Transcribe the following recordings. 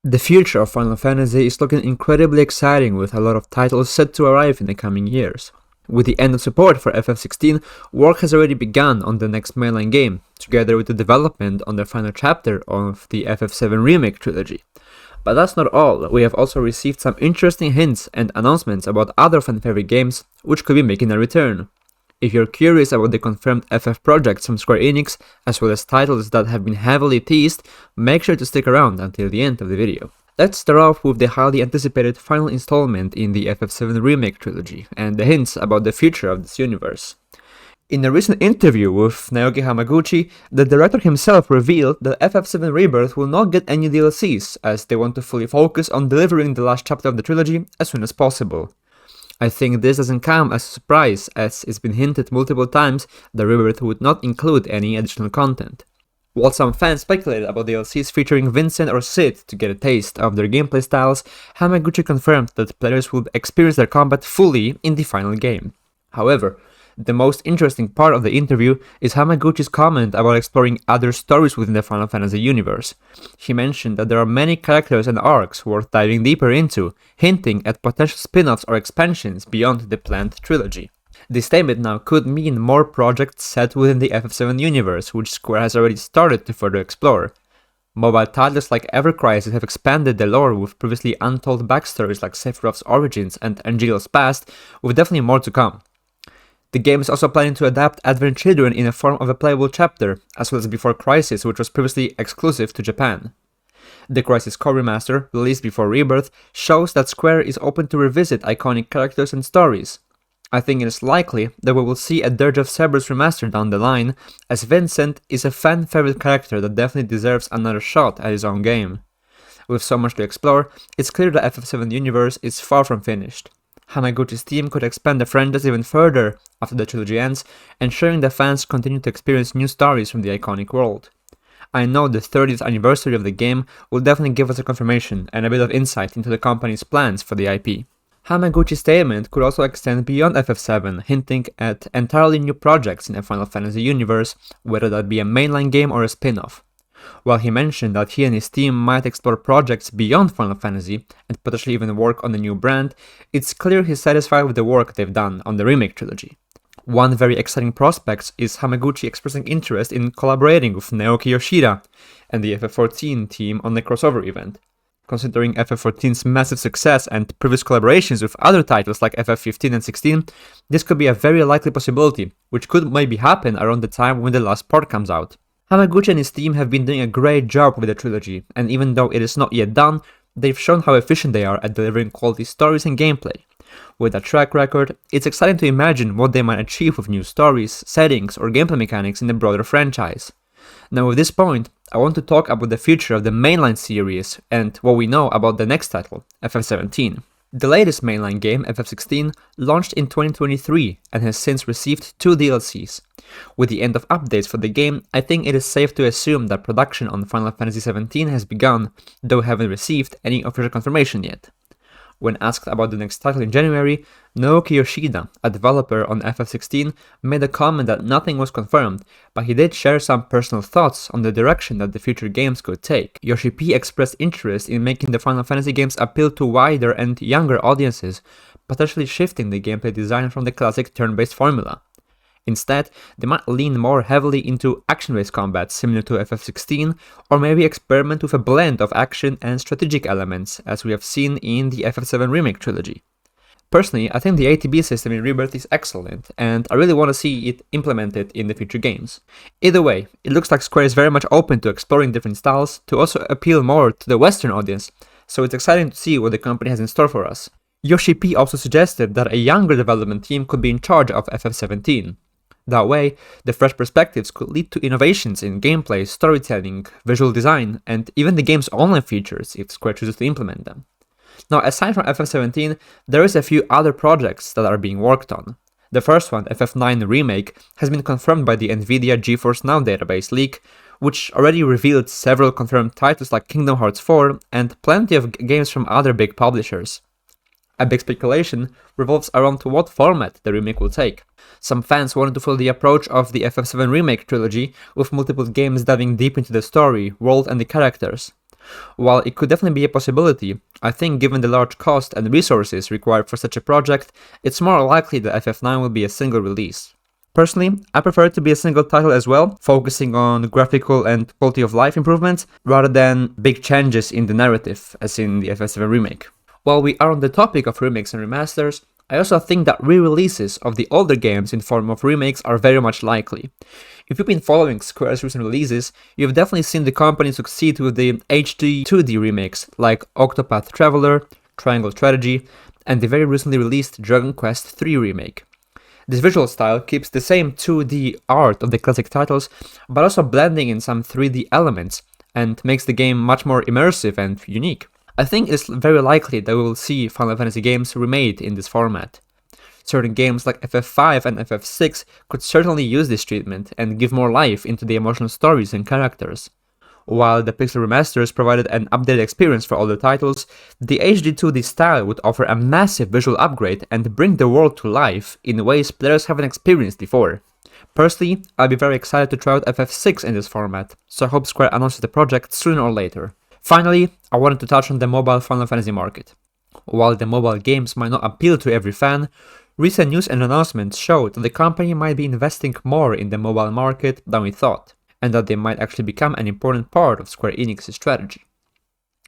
The future of Final Fantasy is looking incredibly exciting with a lot of titles set to arrive in the coming years. With the end of support for FF16, work has already begun on the next mainline game, together with the development on the final chapter of the FF7 Remake trilogy. But that's not all, we have also received some interesting hints and announcements about other fan-favorite games which could be making a return. If you're curious about the confirmed FF projects from Square Enix, as well as titles that have been heavily teased, make sure to stick around until the end of the video. Let's start off with the highly anticipated final installment in the FF7 Remake trilogy, and the hints about the future of this universe. In a recent interview with Naoki Hamaguchi, the director himself revealed that FF7 Rebirth will not get any DLCs, as they want to fully focus on delivering the last chapter of the trilogy as soon as possible. I think this doesn't come as a surprise, as it's been hinted multiple times that Rebirth would not include any additional content. While some fans speculated about DLCs featuring Vincent or Sid to get a taste of their gameplay styles, Hamaguchi confirmed that players will experience their combat fully in the final game. However, the most interesting part of the interview is Hamaguchi's comment about exploring other stories within the Final Fantasy universe. He mentioned that there are many characters and arcs worth diving deeper into, hinting at potential spin-offs or expansions beyond the planned trilogy. This statement now could mean more projects set within the FF7 universe, which Square has already started to further explore. Mobile titles like Ever Crisis have expanded the lore with previously untold backstories like Sephiroth's origins and Angelo's past, with definitely more to come. The game is also planning to adapt Advent Children in the form of a playable chapter, as well as Before Crisis, which was previously exclusive to Japan. The Crisis Core Remaster, released before Rebirth, shows that Square is open to revisit iconic characters and stories. I think it is likely that we will see a Dirge of Cerberus remaster down the line, as Vincent is a fan-favorite character that definitely deserves another shot at his own game. With so much to explore, it's clear the FF7 universe is far from finished. Hamaguchi's team could expand the franchise even further after the trilogy ends, ensuring that fans continue to experience new stories from the iconic world. I know the 30th anniversary of the game will definitely give us a confirmation and a bit of insight into the company's plans for the IP. Hamaguchi's statement could also extend beyond FF7, hinting at entirely new projects in the Final Fantasy universe, whether that be a mainline game or a spin-off. While he mentioned that he and his team might explore projects beyond Final Fantasy and potentially even work on a new brand, it's clear he's satisfied with the work they've done on the Remake trilogy. One very exciting prospect is Hamaguchi expressing interest in collaborating with Naoki Yoshida and the FF14 team on the crossover event. Considering FF14's massive success and previous collaborations with other titles like FF15 and 16, this could be a very likely possibility, which could maybe happen around the time when the last part comes out. Hamaguchi and his team have been doing a great job with the trilogy, and even though it is not yet done, they've shown how efficient they are at delivering quality stories and gameplay. With that track record, it's exciting to imagine what they might achieve with new stories, settings, or gameplay mechanics in the broader franchise. Now at this point, I want to talk about the future of the mainline series and what we know about the next title, FF17. The latest mainline game, FF16, launched in 2023 and has since received 2 DLCs. With the end of updates for the game, I think it is safe to assume that production on Final Fantasy XVII has begun, though we haven't received any official confirmation yet. When asked about the next title in January, Naoki Yoshida, a developer on FF16, made a comment that nothing was confirmed, but he did share some personal thoughts on the direction that the future games could take. Yoshi P expressed interest in making the Final Fantasy games appeal to wider and younger audiences, potentially shifting the gameplay design from the classic turn-based formula. Instead, they might lean more heavily into action-based combat similar to FF16, or maybe experiment with a blend of action and strategic elements, as we have seen in the FF7 Remake trilogy. Personally, I think the ATB system in Rebirth is excellent, and I really want to see it implemented in the future games. Either way, it looks like Square is very much open to exploring different styles to also appeal more to the Western audience, so it's exciting to see what the company has in store for us. Yoshi P also suggested that a younger development team could be in charge of FF17. That way, the fresh perspectives could lead to innovations in gameplay, storytelling, visual design, and even the game's online features if Square chooses to implement them. Now, aside from FF17, there is a few other projects that are being worked on. The first one, FF9 Remake, has been confirmed by the Nvidia GeForce Now database leak, which already revealed several confirmed titles like Kingdom Hearts 4 and plenty of games from other big publishers. A big speculation revolves around what format the remake will take. Some fans wanted to follow the approach of the FF7 Remake trilogy, with multiple games diving deep into the story, world and the characters. While it could definitely be a possibility, I think given the large cost and resources required for such a project, it's more likely that FF9 will be a single release. Personally, I prefer it to be a single title as well, focusing on graphical and quality of life improvements, rather than big changes in the narrative, as in the FF7 Remake. While we are on the topic of remakes and remasters, I also think that re-releases of the older games in form of remakes are very much likely. If you've been following Square's recent releases, you've definitely seen the company succeed with the HD 2D remakes like Octopath Traveler, Triangle Strategy, and the very recently released Dragon Quest III remake. This visual style keeps the same 2D art of the classic titles, but also blending in some 3D elements, and makes the game much more immersive and unique. I think it's very likely that we will see Final Fantasy games remade in this format. Certain games like FF5 and FF6 could certainly use this treatment and give more life into the emotional stories and characters. While the pixel remasters provided an updated experience for older titles, the HD 2D style would offer a massive visual upgrade and bring the world to life in ways players haven't experienced before. Personally, I'll be very excited to try out FF6 in this format, so I hope Square announces the project sooner or later. Finally, I wanted to touch on the mobile Final Fantasy market. While the mobile games might not appeal to every fan, recent news and announcements show that the company might be investing more in the mobile market than we thought, and that they might actually become an important part of Square Enix's strategy.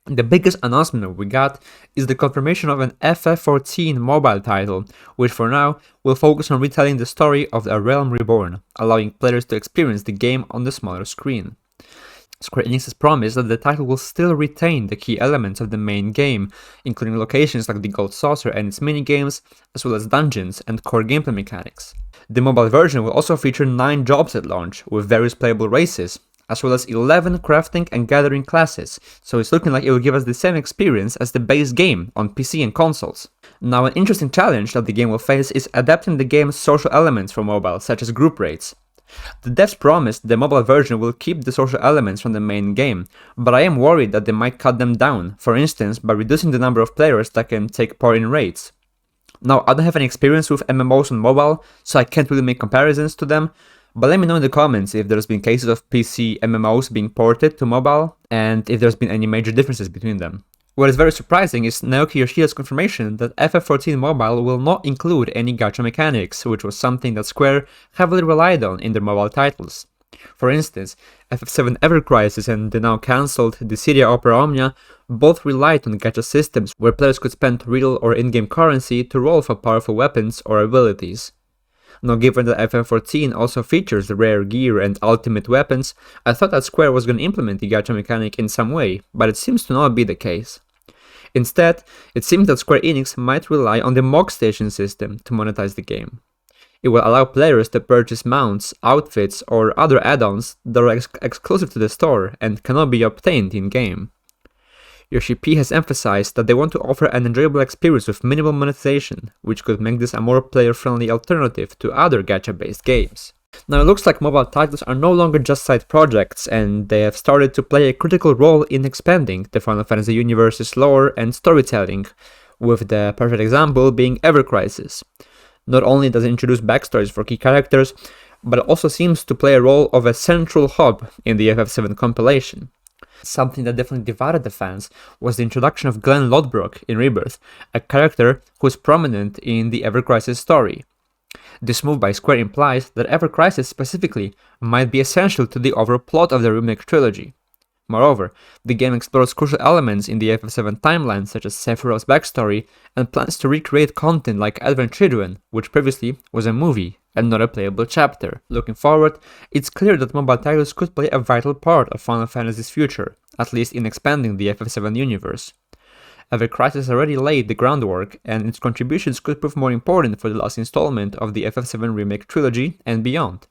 The biggest announcement we got is the confirmation of an FF14 mobile title, which for now will focus on retelling the story of A Realm Reborn, allowing players to experience the game on the smaller screen. Square Enix has promised that the title will still retain the key elements of the main game, including locations like the Gold Saucer and its minigames, as well as dungeons and core gameplay mechanics. The mobile version will also feature 9 jobs at launch, with various playable races, as well as 11 crafting and gathering classes, so it's looking like it will give us the same experience as the base game on PC and consoles. Now, an interesting challenge that the game will face is adapting the game's social elements for mobile, such as group raids. The devs promised the mobile version will keep the social elements from the main game, but I am worried that they might cut them down, for instance by reducing the number of players that can take part in raids. Now, I don't have any experience with MMOs on mobile, so I can't really make comparisons to them, but let me know in the comments if there's been cases of PC MMOs being ported to mobile, and if there's been any major differences between them. What is very surprising is Naoki Yoshida's confirmation that FF14 Mobile will not include any gacha mechanics, which was something that Square heavily relied on in their mobile titles. For instance, FF7 Ever Crisis and the now cancelled Dissidia Opera Omnia both relied on gacha systems where players could spend real or in-game currency to roll for powerful weapons or abilities. Now, given that FF14 also features rare gear and ultimate weapons, I thought that Square was going to implement the gacha mechanic in some way, but it seems to not be the case. Instead, it seems that Square Enix might rely on the Mog Station system to monetize the game. It will allow players to purchase mounts, outfits, or other add-ons that are exclusive to the store and cannot be obtained in-game. Yoshi P has emphasized that they want to offer an enjoyable experience with minimal monetization, which could make this a more player-friendly alternative to other gacha-based games. Now, it looks like mobile titles are no longer just side projects, and they have started to play a critical role in expanding the Final Fantasy universe's lore and storytelling, with the perfect example being Ever Crisis. Not only does it introduce backstories for key characters, but it also seems to play a role of a central hub in the FF7 compilation. Something that definitely divided the fans was the introduction of Glenn Lodbrok in Rebirth, a character who is prominent in the Ever Crisis story. This move by Square implies that Ever Crisis specifically might be essential to the overall plot of the remake trilogy. Moreover, the game explores crucial elements in the FF7 timeline such as Sephiroth's backstory and plans to recreate content like Advent Children, which previously was a movie and not a playable chapter. Looking forward, it's clear that mobile titles could play a vital part of Final Fantasy's future, at least in expanding the FF7 universe. Ever Crisis already laid the groundwork, and its contributions could prove more important for the last installment of the FF7 Remake trilogy and beyond.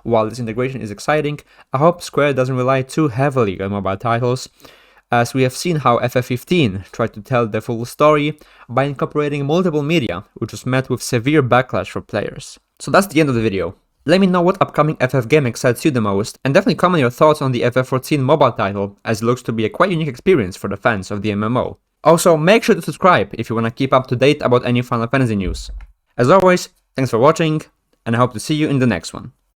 While this integration is exciting, I hope Square doesn't rely too heavily on mobile titles, as we have seen how FF15 tried to tell the full story by incorporating multiple media, which was met with severe backlash for players. So that's the end of the video. Let me know what upcoming FF game excites you the most, and definitely comment your thoughts on the FF14 mobile title, as it looks to be a quite unique experience for the fans of the MMO. Also, make sure to subscribe if you want to keep up to date about any Final Fantasy news. As always, thanks for watching, and I hope to see you in the next one.